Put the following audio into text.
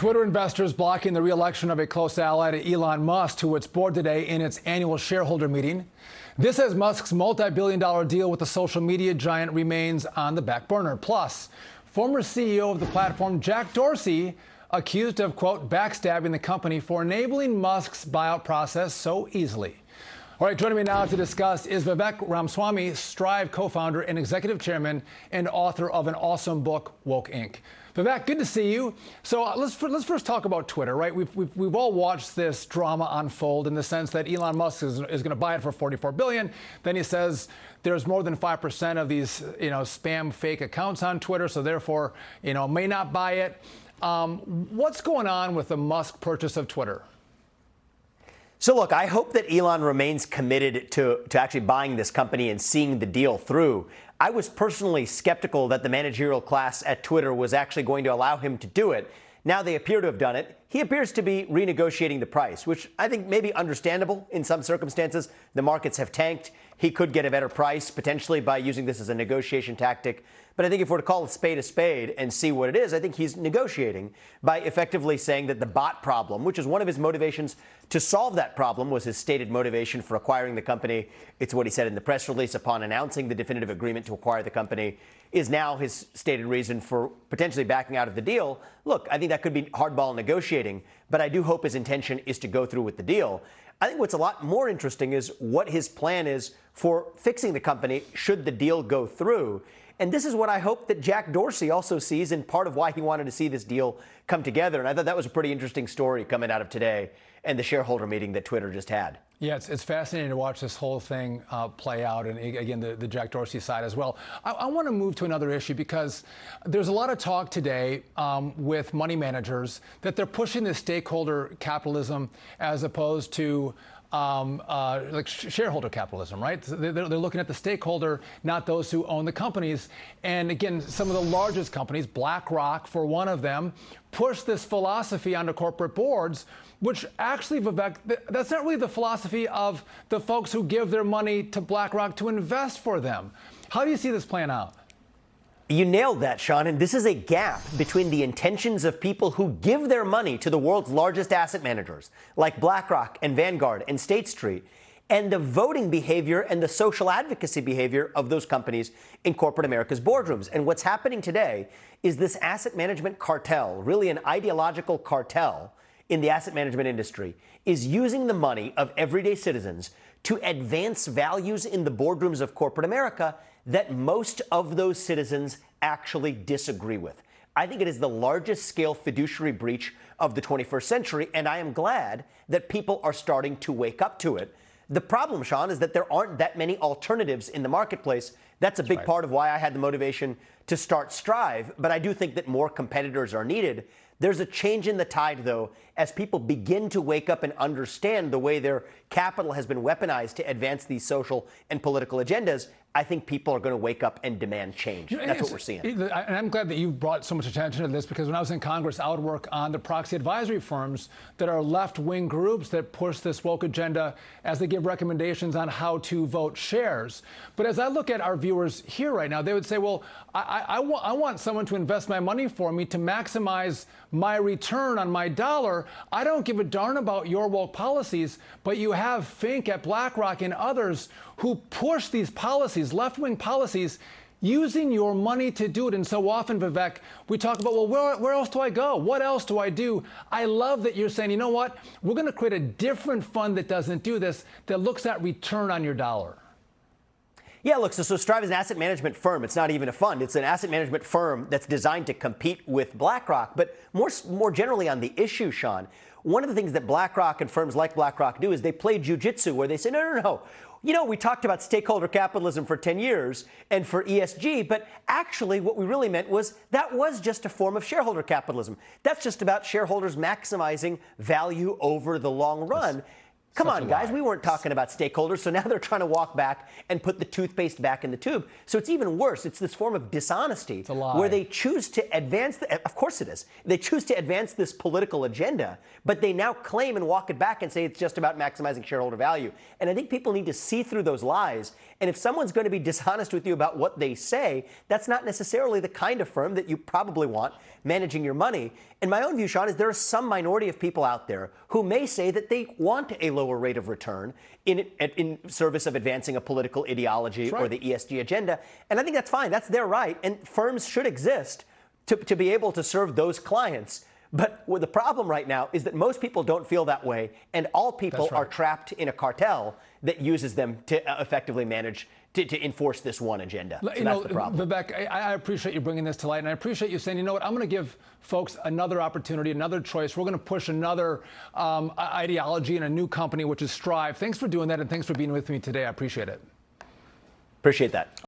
Twitter investors blocking the re-election of a close ally to Elon Musk to its board today in its annual shareholder meeting. This as Musk's multi-billion-dollar deal with the social media giant remains on the back burner. Plus, former CEO of the platform Jack Dorsey accused of, quote, backstabbing the company for enabling Musk's buyout process so easily. All right, joining me now to discuss is Vivek Ramaswamy, Strive co-founder and executive chairman and author of an awesome book, Woke Inc. Vivek, good to see you. So let's first talk about Twitter, right? We've all watched this drama unfold in the sense that Elon Musk is going to buy it for $44 billion. Then he says there's more than 5% of these, spam fake accounts on Twitter, so therefore, may not buy it. What's going on with the Musk purchase of Twitter? So look, I hope that Elon remains committed to actually buying this company and seeing the deal through. I was personally skeptical that the managerial class at Twitter was actually going to allow him to do it. Now they appear to have done it. He appears to be renegotiating the price, which I think may be understandable in some circumstances. The markets have tanked. He could get a better price potentially by using this as a negotiation tactic. But I think if we're to call a spade and see what it is, I think he's negotiating by effectively saying that the bot problem, which is one of his motivations to solve that problem, was his stated motivation for acquiring the company. It's what he said in the press release upon announcing the definitive agreement to acquire the company, is now his stated reason for potentially backing out of the deal. Look, I think that could be hardball negotiating, but I do hope his intention is to go through with the deal. I think what's a lot more interesting is what his plan is for fixing the company should the deal go through. And this is what I hope that Jack Dorsey also sees, and part of why he wanted to see this deal come together. And I thought that was a pretty interesting story coming out of today and the shareholder meeting that Twitter just had. Yeah, it's fascinating to watch this whole thing play out, and again, the Jack Dorsey side as well. I want to move to another issue because there's a lot of talk today with money managers that they're pushing this stakeholder capitalism as opposed to like shareholder capitalism, right? They're looking at the stakeholder, not those who own the companies. And again, some of the largest companies, BlackRock for one of them, push this philosophy onto corporate boards, which actually, Vivek, that's not really the philosophy of the folks who give their money to BlackRock to invest for them. How do you see this playing out? You nailed that, Sean. And this is a gap between the intentions of people who give their money to the world's largest asset managers, like BlackRock and Vanguard and State Street, and the voting behavior and the social advocacy behavior of those companies in corporate America's boardrooms. And what's happening today is this asset management cartel, really an ideological cartel in the asset management industry, is using the money of everyday citizens to advance values in the boardrooms of corporate America that most of those citizens actually disagree with. I think it is the largest scale fiduciary breach of the 21st century, and I am glad that people are starting to wake up to it. The problem, Sean, is that there aren't that many alternatives in the marketplace. That's a big part of why I had the motivation to start Strive, but I do think that more competitors are needed. There's a change in the tide, though, as people begin to wake up and understand the way their capital has been weaponized to advance these social and political agendas. I think people are going to wake up and demand change. That's what we're seeing. And I'm glad that you brought so much attention to this, because when I was in Congress, I would work on the proxy advisory firms that are left-wing groups that push this woke agenda as they give recommendations on how to vote shares. But as I look at our viewers here right now, they would say, well, I want someone to invest my money for me to maximize my return on my dollar. I don't give a darn about your woke policies, but you have Fink at BlackRock and others who push these policies, left-wing policies, using your money to do it. And so often, Vivek, we talk about, well, where else do I go? What else do I do? I love that you're saying, you know what? We're going to create a different fund that doesn't do this, that looks at return on your dollar. Yeah, look, so Strive is an asset management firm. It's not even a fund. It's an asset management firm that's designed to compete with BlackRock. But more generally on the issue, Sean, one of the things that BlackRock and firms like BlackRock do is they play jujitsu, where they say, no. We talked about stakeholder capitalism for 10 years and for ESG, but actually what we really meant was that was just a form of shareholder capitalism. That's just about shareholders maximizing value over the long run. Come Such on, a guys, lie. we weren't talking about stakeholders, so now they're trying to walk back and put the toothpaste back in the tube. So it's even worse. It's this form of dishonesty a lie. where they choose to advance, of course it is, they choose to advance this political agenda, but they now claim and walk it back and say it's just about maximizing shareholder value. And I think people need to see through those lies. And if someone's going to be dishonest with you about what they say, that's not necessarily the kind of firm that you probably want managing your money. And my own view, Sean, is there are some minority of people out there who may say that they want a lower rate of return in service of advancing a political ideology or the ESG agenda. And I think that's fine. That's their right. And firms should exist to be able to serve those clients. But the problem right now is that most people don't feel that way, and all people are trapped in a cartel that uses them to effectively manage to enforce this one agenda. So that's the problem. Vivek, I appreciate you bringing this to light, and I appreciate you saying, you know what, I'm going to give folks another opportunity, another choice. We're going to push another ideology in a new company, which is Strive. Thanks for doing that, and thanks for being with me today. I appreciate it. Appreciate that.